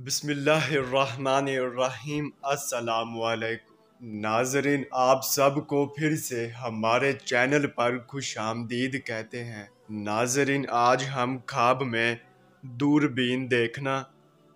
बिस्मिल्लाहिर्रहमानिर्रहीम। अस्सलामुअलैकुम नाज़रीन, आप सबको फिर से हमारे चैनल पर खुशामदीद कहते हैं। नाज़रीन, आज हम ख्वाब में दूरबीन देखना,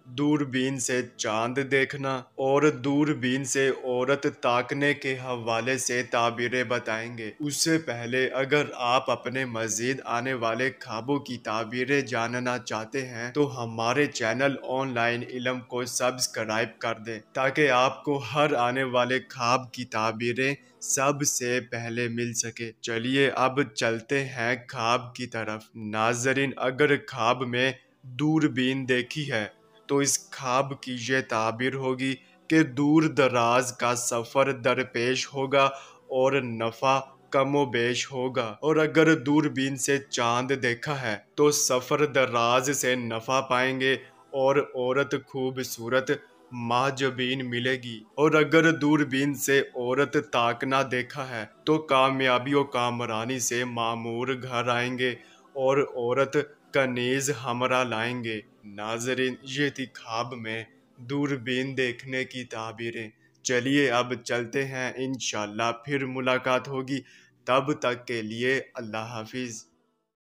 दूरबीन से चांद देखना और दूरबीन से औरत ताकने के हवाले से ताबीरें बताएंगे। उससे पहले अगर आप अपने मजीद आने वाले ख्वाबों की ताबीरें जानना चाहते हैं तो हमारे चैनल ऑनलाइन इल्म को सब्सक्राइब कर दें ताकि आपको हर आने वाले ख्वाब की ताबीरें सबसे पहले मिल सके। चलिए अब चलते हैं ख्वाब की तरफ। नाजरीन, अगर ख्वाब में दूरबीन देखी है तो इस ख्वाब की ये ताबीर होगी कि दूर दराज का सफ़र दरपेश होगा और नफ़ा कमोबेश होगा। और अगर दूरबीन से चांद देखा है तो सफ़र दराज से नफ़ा पाएंगे और औरत खूबसूरत माजबीन मिलेगी। और अगर दूरबीन से औरत ताकना देखा है तो कामयाबी और कामरानी से मामूर घर आएंगे और औरत कनीज हमरा लाएंगे। नाजरीन, ये थी ख्वाब में दूरबीन देखने की ताबीरें। चलिए अब चलते हैं, इंशाल्लाह फिर मुलाकात होगी। तब तक के लिए अल्लाह हाफिज।